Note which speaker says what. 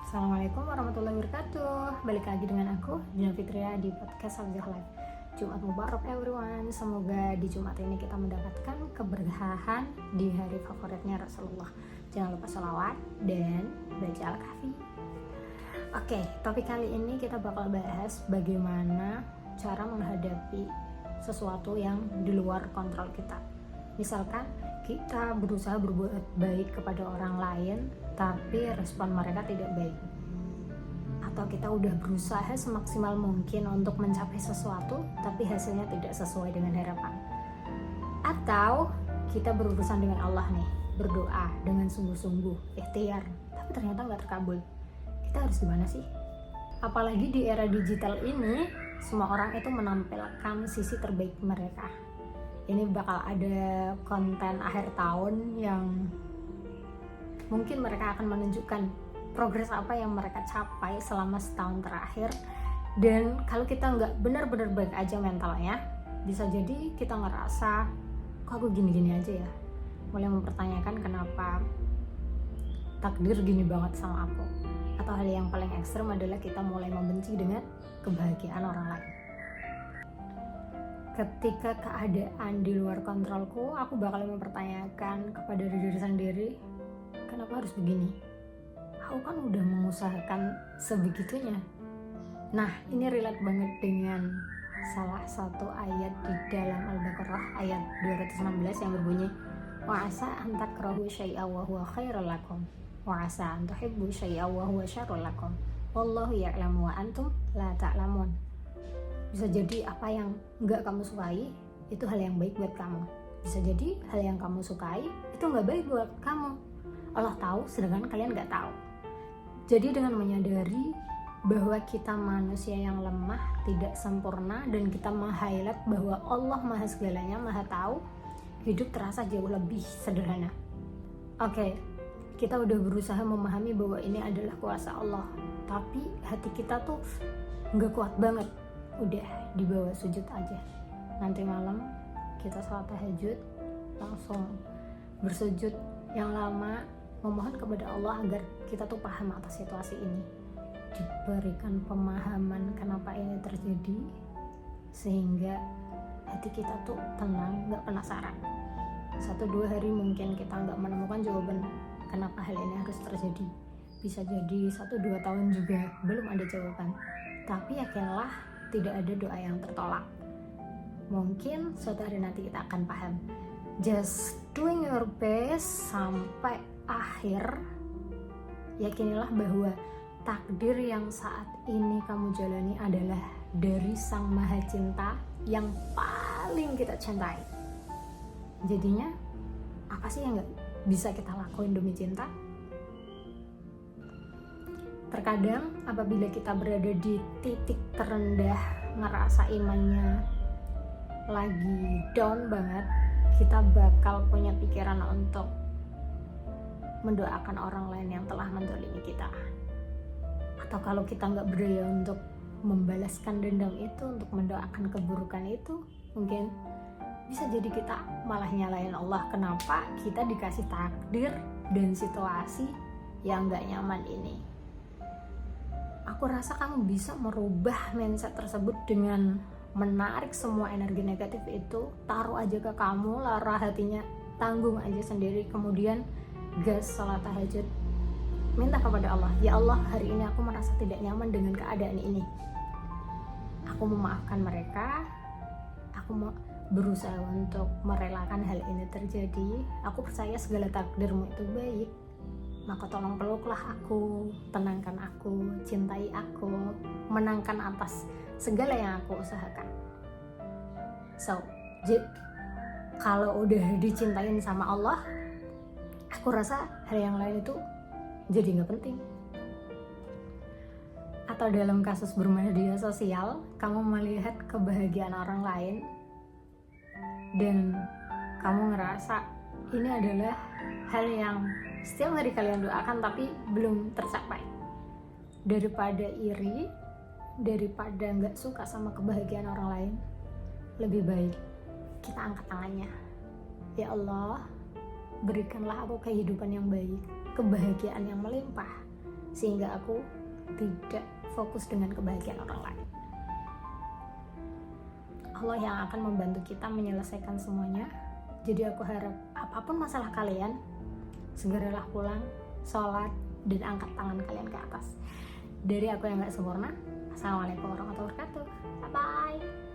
Speaker 1: Assalamualaikum warahmatullahi wabarakatuh. Balik lagi dengan aku, Dina Fitria, di podcast Hafizah Life. Jumat Mubarak everyone. Semoga di Jumat ini kita mendapatkan keberkahan di hari favoritnya Rasulullah. Jangan lupa sholawat dan baca Al-Kahfi. Oke, topik kali ini kita bakal bahas bagaimana cara menghadapi sesuatu yang di luar kontrol kita. Misalkan kita berusaha berbuat baik kepada orang lain, tapi respon mereka tidak baik. Atau kita udah berusaha semaksimal mungkin untuk mencapai sesuatu, tapi hasilnya tidak sesuai dengan harapan. Atau kita berurusan dengan Allah nih, berdoa dengan sungguh-sungguh, ikhtiar, tapi ternyata nggak terkabul. Kita harus gimana sih? Apalagi di era digital ini, semua orang itu menampilkan sisi terbaik mereka. Ini bakal ada konten akhir tahun yang mungkin mereka akan menunjukkan progres apa yang mereka capai selama setahun terakhir. Dan kalau kita nggak benar-benar baik aja mentalnya, bisa jadi kita ngerasa, kok aku gini-gini aja ya, mulai mempertanyakan kenapa takdir gini banget sama aku. Atau hal yang paling ekstrem adalah kita mulai membenci dengan kebahagiaan orang lain. Ketika keadaan di luar kontrolku, aku bakal mempertanyakan kepada diri sendiri, kenapa harus begini? Aku kan udah mengusahakan sebegitunya. Nah, ini relate banget dengan salah satu ayat di dalam Al-Baqarah ayat 216 yang berbunyi, wa asa an takrahu syai'a wa huwa khairul lakum wa asa an tuhibbu syai'a wa huwa syarrul lakum wallahu ya'lamu wa antum la ta'lamun. Bisa jadi apa yang nggak kamu sukai itu hal yang baik buat kamu. Bisa jadi hal yang kamu sukai itu nggak baik buat kamu. Allah tahu, sedangkan kalian nggak tahu. Jadi dengan menyadari bahwa kita manusia yang lemah, tidak sempurna, dan kita meng-highlight bahwa Allah maha segalanya, maha tahu, hidup terasa jauh lebih sederhana. Oke, kita udah berusaha memahami bahwa ini adalah kuasa Allah, tapi hati kita tuh nggak kuat banget. Udah dibawa sujud aja. Nanti malam kita salat tahajud, langsung bersujud yang lama, memohon kepada Allah agar kita tuh paham atas situasi ini, diberikan pemahaman kenapa ini terjadi, sehingga hati kita tuh tenang, gak penasaran. 1-2 hari mungkin kita gak menemukan jawaban kenapa hal ini harus terjadi. Bisa jadi 1-2 tahun juga belum ada jawaban. Tapi yakinlah, tidak ada doa yang tertolak. Mungkin suatu hari nanti kita akan paham. Just doing your best sampai akhir. Yakinilah bahwa takdir yang saat ini kamu jalani adalah dari Sang Maha Cinta yang paling kita cintai. Jadinya apa sih yang gak bisa kita lakuin demi cinta? Terkadang apabila kita berada di titik terendah, ngerasa imannya lagi down banget, kita bakal punya pikiran untuk mendoakan orang lain yang telah menzalimi kita. Atau kalau kita nggak berdaya untuk membalaskan dendam itu, untuk mendoakan keburukan itu, mungkin bisa jadi kita malah nyalain Allah kenapa kita dikasih takdir dan situasi yang nggak nyaman ini. Aku rasa kamu bisa merubah mindset tersebut dengan menarik semua energi negatif itu, taruh aja ke kamu, lara hatinya, tanggung aja sendiri, kemudian gas salat tahajud, minta kepada Allah, ya Allah, hari ini aku merasa tidak nyaman dengan keadaan ini. Aku memaafkan mereka, aku mau berusaha untuk merelakan hal ini terjadi. Aku percaya segala takdirmu itu baik. Maka tolong peluklah aku, tenangkan aku, cintai aku, menangkan atas segala yang aku usahakan. So, kalau udah dicintain sama Allah, aku rasa hal yang lain itu jadi gak penting. Atau dalam kasus bermedia sosial, kamu melihat kebahagiaan orang lain dan kamu ngerasa ini adalah hal yang setiap hari kalian doakan tapi belum tercapai. Daripada iri, daripada gak suka sama kebahagiaan orang lain, lebih baik kita angkat tangannya. Ya Allah, berikanlah aku kehidupan yang baik, kebahagiaan yang melimpah, sehingga aku tidak fokus dengan kebahagiaan orang lain. Allah yang akan membantu kita menyelesaikan semuanya. Jadi aku harap apapun masalah kalian, segeralah pulang, sholat, dan angkat tangan kalian ke atas. Dari aku yang gak sempurna, Assalamualaikum warahmatullahi wabarakatuh. Bye-bye.